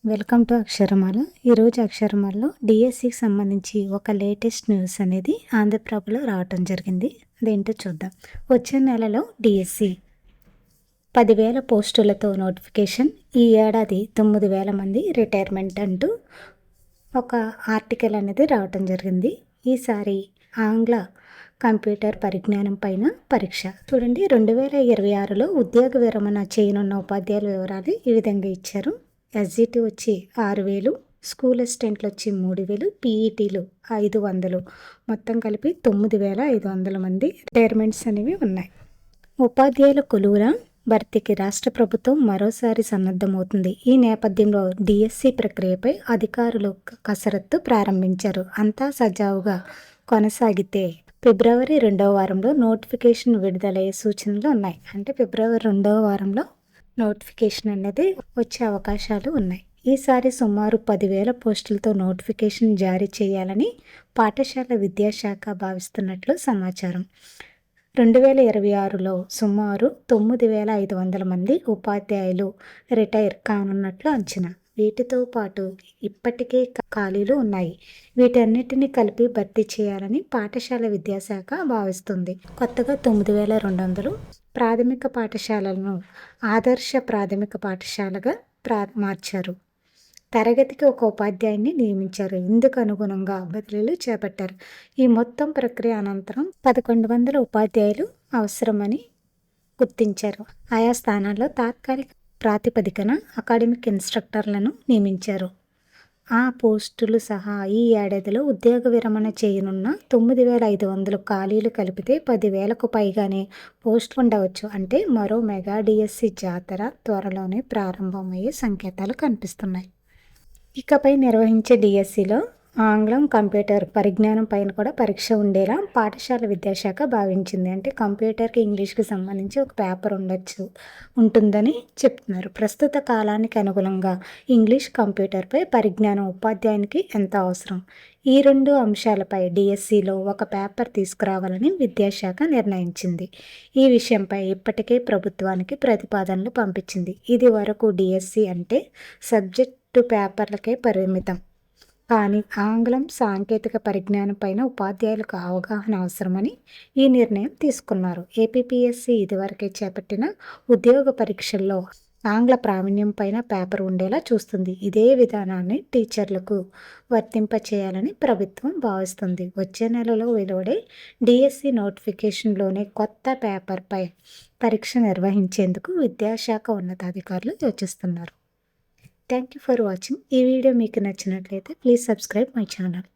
Welcome to అక్షరమాల. ఈరోజు అక్షరమాలలో డిఎస్సికి సంబంధించి ఒక లేటెస్ట్ న్యూస్ అనేది ఆంధ్రప్రభలో రావటం జరిగింది. అదేంటో చూద్దాం. వచ్చే నెలలో డిఎస్సి 10,000 పోస్టులతో నోటిఫికేషన్. ఈ ఏడాది 9,000 మంది రిటైర్మెంట్ అంటూ ఒక ఆర్టికల్ అనేది రావటం జరిగింది. ఈసారి ఆంగ్ల కంప్యూటర్ పరిజ్ఞానం పైన పరీక్ష. చూడండి, 2026లో ఉద్యోగ విరమణ చేయనున్న ఉపాధ్యాయుల వివరాలు ఈ విధంగా ఇచ్చారు. ఎస్జిటి వచ్చి 6,000, స్కూల్ అసిస్టెంట్లు వచ్చి 3,000, పీఈటీలు 500, మొత్తం కలిపి 9,500 మంది రిటైర్మెంట్స్ అనేవి ఉన్నాయి. ఉపాధ్యాయుల కొలువుల భర్తీకి రాష్ట్ర ప్రభుత్వం మరోసారి సన్నద్ధమవుతుంది. ఈ నేపథ్యంలో డిఎస్సి ప్రక్రియపై అధికారులు కసరత్తు ప్రారంభించారు. అంతా సజావుగా కొనసాగితే ఫిబ్రవరి 2వ వారంలో నోటిఫికేషన్ విడుదలయ్యే సూచనలు ఉన్నాయి. అంటే ఫిబ్రవరి 2వ వారంలో నోటిఫికేషన్ అనేది వచ్చే అవకాశాలు ఉన్నాయి. ఈసారి సుమారు 10,000 పోస్టులతో నోటిఫికేషన్ జారీ చేయాలని పాఠశాల విద్యాశాఖ భావిస్తున్నట్లు సమాచారం. 2026లో సుమారు 9,500 మంది ఉపాధ్యాయులు రిటైర్ కానున్నట్లు అంచనా. వీటితో పాటు ఇప్పటికే ఖాళీలు ఉన్నాయి. వీటన్నిటిని కలిపి భర్తీ చేయాలని పాఠశాల విద్యాశాఖ భావిస్తుంది. కొత్తగా 9,200 ప్రాథమిక పాఠశాలలను ఆదర్శ ప్రాథమిక పాఠశాలగా మార్చారు. తరగతికి ఒక ఉపాధ్యాయుని నియమించారు. ఇందుకు అనుగుణంగా బదిలీలు చేపట్టారు. ఈ మొత్తం ప్రక్రియ అనంతరం 1,100 ఉపాధ్యాయులు అవసరమని గుర్తించారు. ఆయా స్థానాల్లో తాత్కాలిక ప్రాతిపదికన అకాడమిక్ ఇన్స్ట్రక్టర్లను నియమించారు. ఆ పోస్టులు సహా ఈ ఏడాదిలో ఉద్యోగ విరమణ చేయనున్న 9,500 ఖాళీలు కలిపితే 10,000కు పైగానే పోస్టులు ఉండవచ్చు. అంటే మరో మెగా డిఎస్సి జాతర త్వరలోనే ప్రారంభమయ్యే సంకేతాలు కనిపిస్తున్నాయి. ఇకపై నిర్వహించే డిఎస్సిలో ఆంగ్లం కంప్యూటర్ పరిజ్ఞానం పైన కూడా పరీక్ష ఉండేలా పాఠశాల విద్యాశాఖ భావించింది. అంటే కంప్యూటర్కి ఇంగ్లీష్కి సంబంధించి ఒక పేపర్ ఉంటుందని చెప్తున్నారు. ప్రస్తుత కాలానికి అనుగుణంగా ఇంగ్లీష్ కంప్యూటర్పై పరిజ్ఞానం ఉపాధ్యాయునికి ఎంత అవసరం, ఈ 2 అంశాలపై డిఎస్సిలో ఒక పేపర్ తీసుకురావాలని విద్యాశాఖ నిర్ణయించింది. ఈ విషయంపై ఇప్పటికే ప్రభుత్వానికి ప్రతిపాదనలు పంపించింది. ఇది వరకు డిఎస్సి అంటే సబ్జెక్టు పేపర్లకే పరిమితం. కానీ ఆంగ్లం సాంకేతిక పరిజ్ఞానం పైన ఉపాధ్యాయులకు అవగాహన అవసరమని ఈ నిర్ణయం తీసుకున్నారు. ఏపీపీఎస్సీ ఇదివరకే చేపట్టిన ఉద్యోగ పరీక్షల్లో ఆంగ్ల ప్రావీణ్యం పైన పేపర్ ఉండేలా చూస్తుంది. ఇదే విధానాన్ని టీచర్లకు వర్తింపచేయాలని ప్రభుత్వం భావిస్తుంది. వచ్చే నెలలో వెలువడే డిఎస్సి నోటిఫికేషన్లోనే కొత్త పేపర్పై పరీక్ష నిర్వహించేందుకు విద్యాశాఖ ఉన్నతాధికారులు యోచిస్తున్నారు. Thank you for watching. ఈ వీడియో మీకు నచ్చినట్లయితే ప్లీజ్ సబ్స్క్రైబ్ మై ఛానల్.